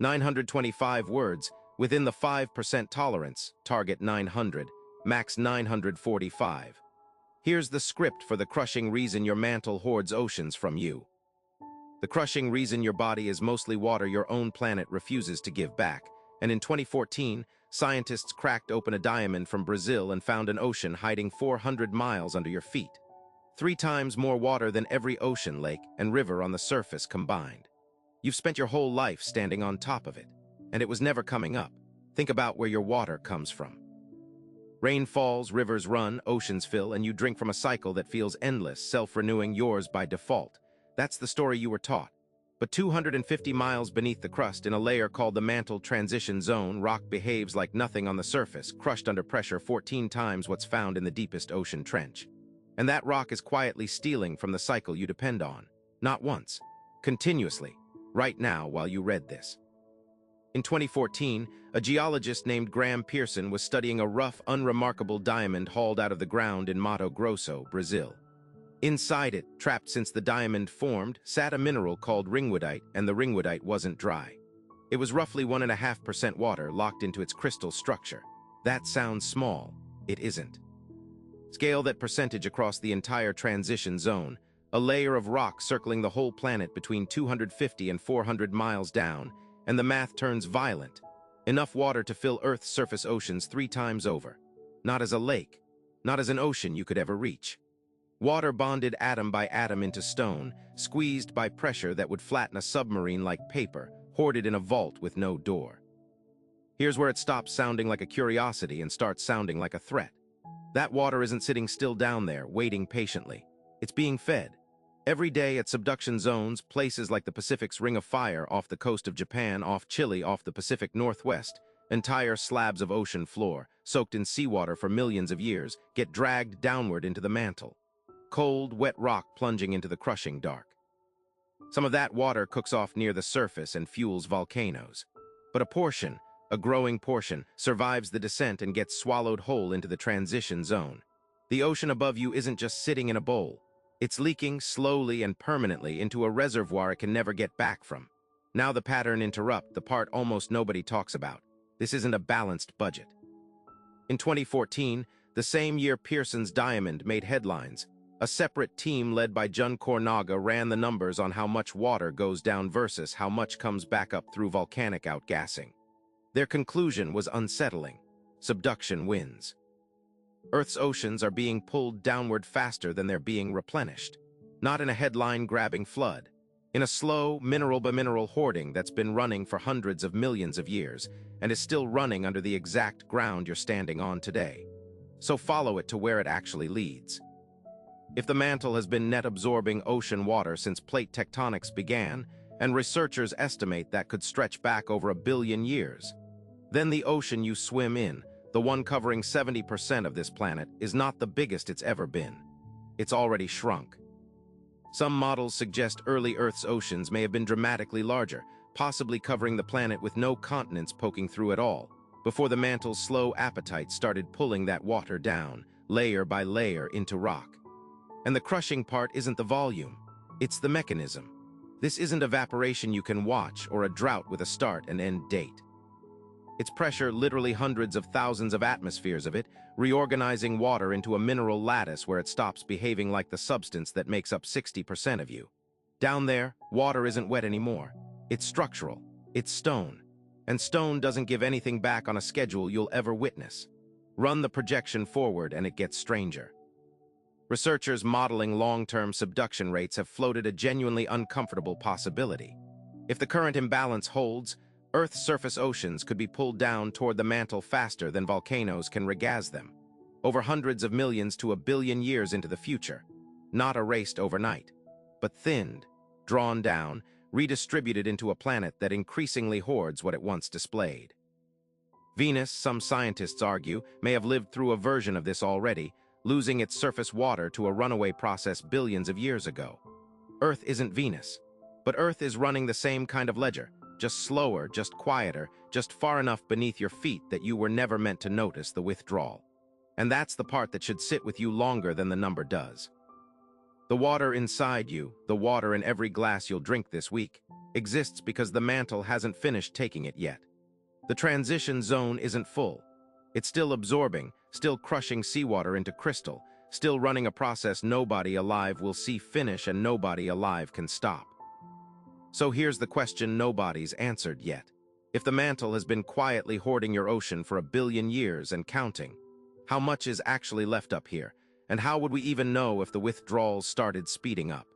925 words, within the 5% tolerance, target 900, max 945. Here's the script for the crushing reason your mantle hoards oceans from you. The crushing reason your body is mostly water your own planet refuses to give back. And in 2014, scientists cracked open a diamond from Brazil and found an ocean hiding 400 miles under your feet. 3 times more water than every ocean, lake, and river on the surface combined. You've spent your whole life standing on top of it, and it was never coming up. Think about where your water comes from. Rain falls, rivers run, oceans fill, and you drink from a cycle that feels endless, self-renewing, yours by default. That's the story you were taught. But 250 miles beneath the crust, in a layer called the Mantle transition zone, rock behaves like nothing on the surface, crushed under pressure 14 times what's found in the deepest ocean trench. And that rock is quietly stealing from the cycle you depend on. Not once, continuously, right now while you read this. In 2014, a geologist named Graham Pearson was studying a rough, unremarkable diamond hauled out of the ground in Mato Grosso, Brazil. Inside it, trapped since the diamond formed, sat a mineral called ringwoodite, and the ringwoodite wasn't dry. It was roughly 1.5% water locked into its crystal structure. That sounds small. It isn't. Scale that percentage across the entire transition zone, a layer of rock circling the whole planet between 250 and 400 miles down, and the math turns violent. Enough water to fill Earth's surface oceans 3 times over. Not as a lake, not as an ocean you could ever reach. Water bonded atom by atom into stone, squeezed by pressure that would flatten a submarine like paper, hoarded in a vault with no door. Here's where it stops sounding like a curiosity and starts sounding like a threat. That water isn't sitting still down there, waiting patiently. It's being fed. Every day at subduction zones, places like the Pacific's Ring of Fire off the coast of Japan, off Chile, off the Pacific Northwest, entire slabs of ocean floor, soaked in seawater for millions of years, get dragged downward into the mantle. Cold, wet rock plunging into the crushing dark. Some of that water cooks off near the surface and fuels volcanoes. But a portion, a growing portion, survives the descent and gets swallowed whole into the transition zone. The ocean above you isn't just sitting in a bowl. It's leaking slowly and permanently into a reservoir it can never get back from. Now the pattern interrupts the part almost nobody talks about. This isn't a balanced budget. In 2014, the same year Pearson's diamond made headlines, a separate team led by Jun Kornaga ran the numbers on how much water goes down versus how much comes back up through volcanic outgassing. Their conclusion was unsettling. Subduction wins. Earth's oceans are being pulled downward faster than they're being replenished. Not in a headline-grabbing flood. In a slow, mineral-by-mineral hoarding that's been running for hundreds of millions of years and is still running under the exact ground you're standing on today. So follow it to where it actually leads. If the mantle has been net absorbing ocean water since plate tectonics began, and researchers estimate that could stretch back over 1 billion years, then the ocean you swim in, the one covering 70% of this planet, is not the biggest it's ever been. It's already shrunk. Some models suggest early Earth's oceans may have been dramatically larger, possibly covering the planet with no continents poking through at all, before the mantle's slow appetite started pulling that water down, layer by layer, into rock. And the crushing part isn't the volume, it's the mechanism. This isn't evaporation you can watch or a drought with a start and end date. It's pressure, literally hundreds of thousands of atmospheres of it, reorganizing water into a mineral lattice where it stops behaving like the substance that makes up 60% of you. Down there, water isn't wet anymore. It's structural. It's stone. And stone doesn't give anything back on a schedule you'll ever witness. Run the projection forward and it gets stranger. Researchers modeling long-term subduction rates have floated a genuinely uncomfortable possibility. If the current imbalance holds, Earth's surface oceans could be pulled down toward the mantle faster than volcanoes can regas them, over hundreds of millions to 1 billion years into the future, not erased overnight, but thinned, drawn down, redistributed into a planet that increasingly hoards what it once displayed. Venus, some scientists argue, may have lived through a version of this already, losing its surface water to a runaway process billions of years ago. Earth isn't Venus, but Earth is running the same kind of ledger, just slower, just quieter, just far enough beneath your feet that you were never meant to notice the withdrawal. And that's the part that should sit with you longer than the number does. The water inside you, the water in every glass you'll drink this week, exists because the mantle hasn't finished taking it yet. The transition zone isn't full. It's still absorbing, still crushing seawater into crystal, still running a process nobody alive will see finish and nobody alive can stop. So here's the question nobody's answered yet. If the mantle has been quietly hoarding your ocean for 1 billion years and counting, how much is actually left up here? And how would we even know if the withdrawals started speeding up?